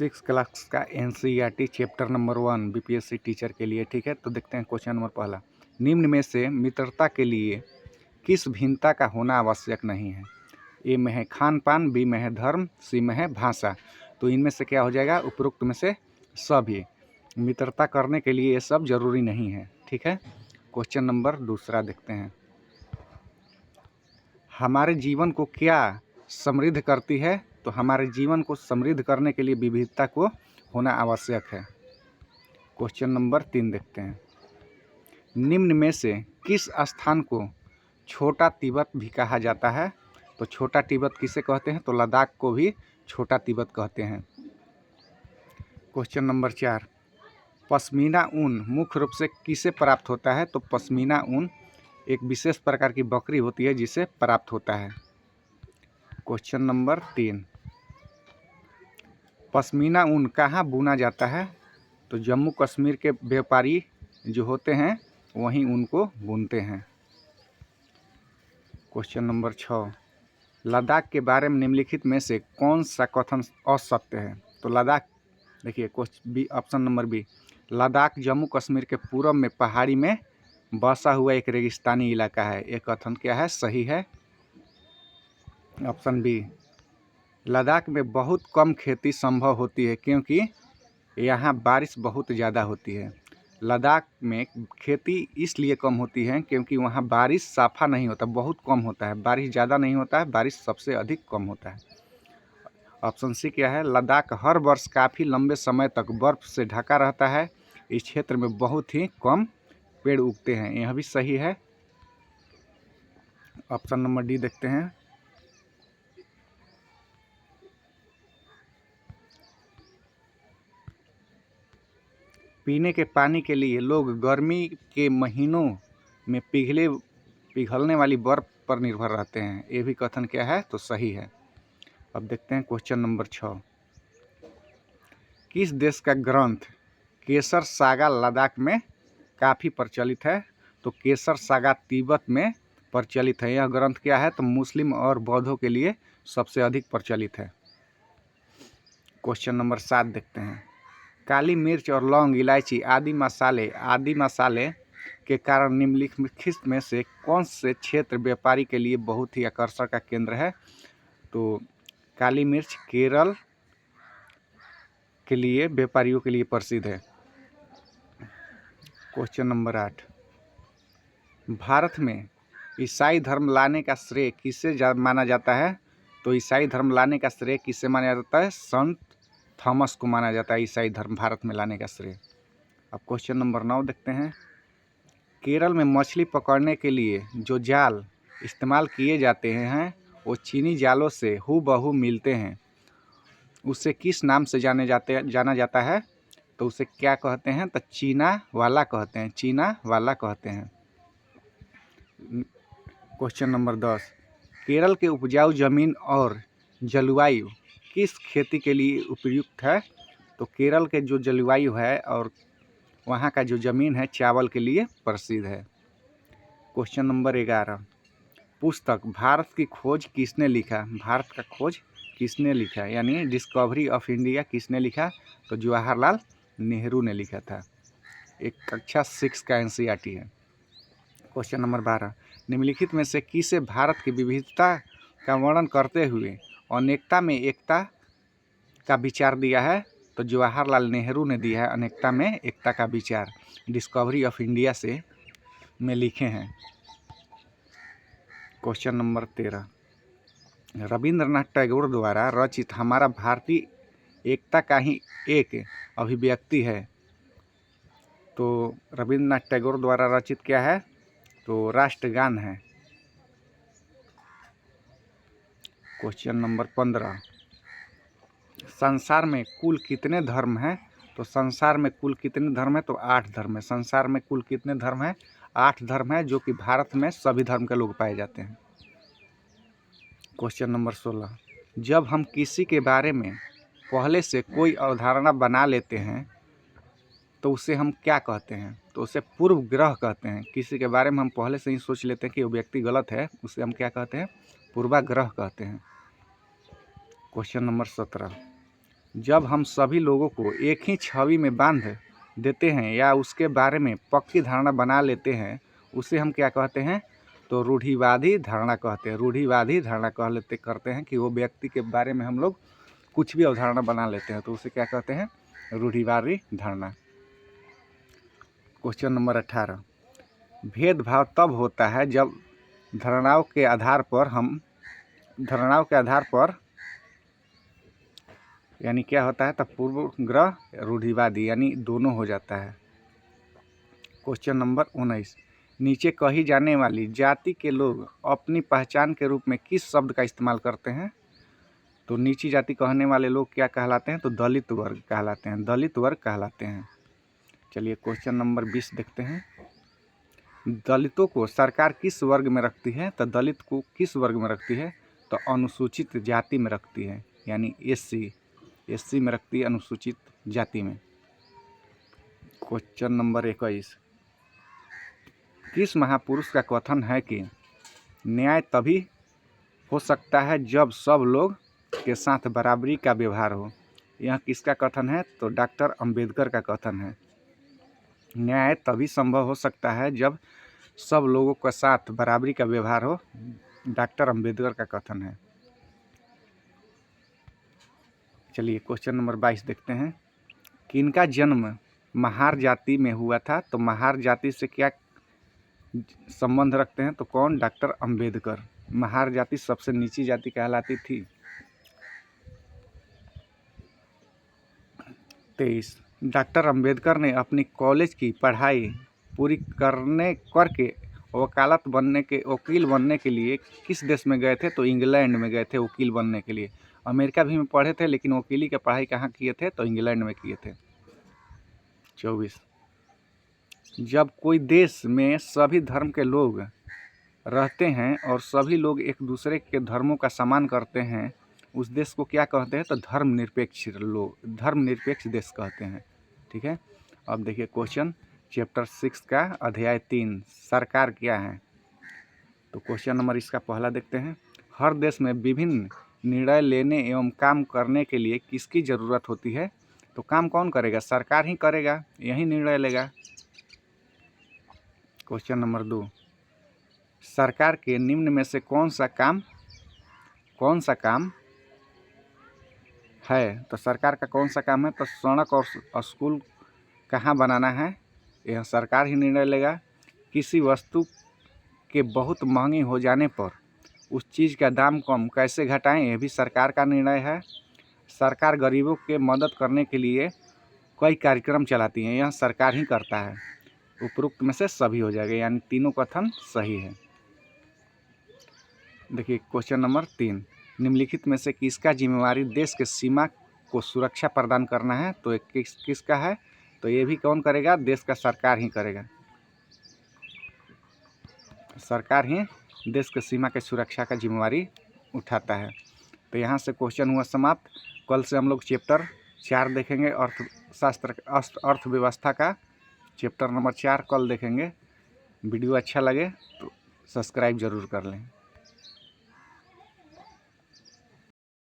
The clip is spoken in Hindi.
सिक्स क्लास का NCERT chapter number 1 BPSC teacher के लिए। ठीक है, तो देखते हैं क्वेश्चन नंबर पहला। निम्न में से मित्रता के लिए किस भिन्नता का होना आवश्यक नहीं है? ए में है खान पान, बी में है धर्म, सी में है भाषा। तो इनमें से क्या हो जाएगा? उपरोक्त में से सभी। मित्रता करने के लिए ये सब जरूरी नहीं है। ठीक है, क्वेश्चन नंबर दूसरा देखते हैं। हमारे जीवन को क्या समृद्ध करती है? तो हमारे जीवन को समृद्ध करने के लिए विविधता को होना आवश्यक है। क्वेश्चन नंबर 3 देखते हैं। निम्न में से किस स्थान को छोटा तिब्बत भी कहा जाता है? तो छोटा तिब्बत किसे कहते हैं? तो लद्दाख को भी छोटा तिब्बत कहते हैं। Question number 4। पश्मीना ऊन मुख्य रूप से किसे प्राप्त होता है? तो पश्मीना ऊन एक विशेष प्रकार की बकरी होती है जिसे प्राप्त होता है। Question number 3। पश्मीना ऊन कहाँ बुना जाता है? तो जम्मू कश्मीर के व्यापारी जो होते हैं वहीं उनको बुनते हैं। Question number 6। लद्दाख के बारे में निम्नलिखित में से कौन सा कथन असत्य है? तो लद्दाख, देखिए question B, option number B, Ladakh Jammu Kashmir के पूर्व में पहाड़ी में बसा हुआ एक रेगिस्तानी इलाका है। ये कथन क्या है? सही है। ऑप्शन बी, लद्दाख में बहुत कम खेती संभव होती है क्योंकि यहाँ बारिश बहुत ज़्यादा होती है। लद्दाख में खेती इसलिए कम होती है क्योंकि वहाँ बारिश साफा नहीं होता, बहुत कम होता है। बारिश ज़्यादा नहीं होता है, बारिश सबसे अधिक कम होता है। ऑप्शन सी क्या है? लद्दाख हर वर्ष काफ़ी लंबे समय तक बर्फ़ से ढका रहता है। इस क्षेत्र में बहुत ही कम पेड़ उगते हैं। यह भी सही है। ऑप्शन नंबर डी देखते हैं। पीने के पानी के लिए लोग गर्मी के महीनों में पिघलने वाली बर्फ़ पर निर्भर रहते हैं। ये भी कथन क्या है? तो सही है। अब देखते हैं क्वेश्चन नंबर 6। किस देश का ग्रंथ केसर सागा लद्दाख में काफ़ी प्रचलित है? तो केसर सागा तिब्बत में प्रचलित है। यह ग्रंथ क्या है? तो मुस्लिम और बौद्धों के लिए सबसे अधिक प्रचलित है। क्वेश्चन नंबर 7 देखते हैं। काली मिर्च और लौंग, इलायची आदि मसाले के कारण निम्नलिखित में से कौन से क्षेत्र व्यापारी के लिए बहुत ही आकर्षण का केंद्र है? तो काली मिर्च केरल के लिए व्यापारियों के लिए प्रसिद्ध है। Question number 8। भारत में ईसाई धर्म लाने का श्रेय किसे माना जाता है? तो ईसाई धर्म लाने का श्रेय किसे माना जाता है? संत थॉमस को माना जाता है ईसाई धर्म भारत में लाने का श्रेय। अब क्वेश्चन नंबर 9 देखते हैं। केरल में मछली पकड़ने के लिए जो जाल इस्तेमाल किए जाते हैं वो चीनी जालों से हूबहू मिलते हैं। उसे किस नाम से जाना जाता है? तो उसे क्या कहते हैं? तो चीना वाला कहते हैं। चीना वाला कहते हैं। Question number 10। केरल के उपजाऊ जमीन और जलवायु किस खेती के लिए उपयुक्त है? तो केरल के जो जलवायु है और वहाँ का जो ज़मीन है चावल के लिए प्रसिद्ध है। Question number 11। पुस्तक भारत की खोज किसने लिखा? भारत का खोज किसने लिखा, यानी डिस्कवरी ऑफ इंडिया किसने लिखा? तो जवाहरलाल नेहरू ने लिखा था। एक कक्षा 6 का एनसीईआरटी है। Question number 12। निम्नलिखित में से किसे भारत की विविधता का वर्णन करते हुए अनेकता में एकता का विचार दिया है? तो जवाहरलाल नेहरू ने दिया है अनेकता में एकता का विचार। डिस्कवरी ऑफ इंडिया से में लिखे हैं। Question number 13। रविंद्रनाथ टैगोर द्वारा रचित हमारा भारतीय एकता का ही एक अभिव्यक्ति है। तो रविंद्रनाथ टैगोर द्वारा रचित क्या है? तो राष्ट्रगान है। Question number 15। संसार में कुल कितने धर्म हैं? तो संसार में कुल कितने धर्म है? तो 8 धर्म है। संसार में कुल कितने धर्म है? 8 धर्म है, जो कि भारत में सभी धर्म के लोग पाए जाते हैं। Question number 16। जब हम किसी के बारे में पहले से कोई अवधारणा बना लेते हैं तो उसे हम क्या कहते हैं? तो उसे पूर्व ग्रह कहते हैं। किसी के बारे में हम पहले से ही सोच लेते हैं कि वो व्यक्ति गलत है, उसे हम क्या कहते हैं? पूर्वाग्रह कहते हैं। Question number 17। जब हम सभी लोगों को एक ही छवि में बांध देते हैं या उसके बारे में पक्की धारणा बना लेते हैं, उसे हम क्या कहते हैं? तो रूढ़िवादी धारणा कहते हैं। रूढ़िवादी धारणा करते हैं कि वो व्यक्ति के बारे में हम लोग कुछ भी अवधारणा बना लेते हैं, तो उसे क्या कहते हैं? रूढ़िवादी धारणा। क्वेश्चन नंबर 18, भेदभाव तब होता है जब धारणाओं के आधार पर यानी क्या होता है? तब पूर्वग्रह रूढ़िवादी यानी दोनों हो जाता है। क्वेश्चन नंबर 19, नीचे कही जाने वाली जाति के लोग अपनी पहचान के रूप में किस शब्द का इस्तेमाल करते हैं? तो नीची जाति कहने वाले लोग क्या कहलाते हैं? तो दलित वर्ग कहलाते हैं। दलित वर्ग कहलाते हैं। चलिए क्वेश्चन नंबर 20 देखते हैं। दलितों को सरकार किस वर्ग में रखती है? तो दलित को किस वर्ग में रखती है? तो अनुसूचित जाति में रखती है, यानी एससी में रखती है, अनुसूचित जाति में। क्वेश्चन नंबर 21, किस महापुरुष का कथन है कि न्याय तभी हो सकता है जब सब लोग के साथ बराबरी का व्यवहार हो? यह किसका कथन है? तो डॉक्टर अंबेडकर का कथन है। न्याय तभी संभव हो सकता है जब सब लोगों के साथ बराबरी का व्यवहार हो, डॉक्टर अंबेडकर का कथन है। चलिए क्वेश्चन नंबर 22 देखते हैं। किनका जन्म महार जाति में हुआ था? तो महार जाति से क्या संबंध रखते हैं? तो कौन? डॉक्टर अंबेडकर। महार जाति सबसे नीची जाति कहलाती थी। 23, डॉक्टर अंबेडकर ने अपनी कॉलेज की पढ़ाई पूरी करके वकील बनने के लिए किस देश में गए थे? तो इंग्लैंड में गए थे वकील बनने के लिए। अमेरिका भी में पढ़े थे, लेकिन वकीली की पढ़ाई कहाँ किए थे? तो इंग्लैंड में किए थे। 24, जब कोई देश में सभी धर्म के लोग रहते हैं और सभी लोग एक दूसरे के धर्मों का सम्मान करते हैं, उस देश को क्या कहते हैं? तो धर्मनिरपेक्ष देश कहते हैं। ठीक है। अब देखिए क्वेश्चन चैप्टर 6 का अध्याय 3, सरकार क्या है? तो क्वेश्चन नंबर इसका पहला देखते हैं। हर देश में विभिन्न निर्णय लेने एवं काम करने के लिए किसकी ज़रूरत होती है? तो काम कौन करेगा? सरकार ही करेगा, यही निर्णय लेगा। क्वेश्चन नंबर 2, सरकार के निम्न में से कौन सा काम है? तो सरकार का कौन सा काम है? तो सड़क और स्कूल कहाँ बनाना है, यह सरकार ही निर्णय लेगा। किसी वस्तु के बहुत महंगी हो जाने पर उस चीज़ का दाम कम कैसे घटाएं, यह भी सरकार का निर्णय है। सरकार गरीबों के मदद करने के लिए कई कार्यक्रम चलाती है, यह सरकार ही करता है। उपरोक्त में से सभी हो जाएगा, यानी तीनों कथन सही है। देखिए क्वेश्चन नंबर 3, निम्नलिखित में से किसका जिम्मेवारी देश के सीमा को सुरक्षा प्रदान करना है? तो किसका है? तो ये भी कौन करेगा? देश का सरकार ही करेगा। सरकार ही देश के सीमा के सुरक्षा का जिम्मेवारी उठाता है। तो यहाँ से क्वेश्चन हुआ समाप्त। कल से हम लोग चैप्टर 4 देखेंगे, अर्थव्यवस्था का चैप्टर नंबर 4 कल देखेंगे। वीडियो अच्छा लगे तो सब्सक्राइब ज़रूर कर लें।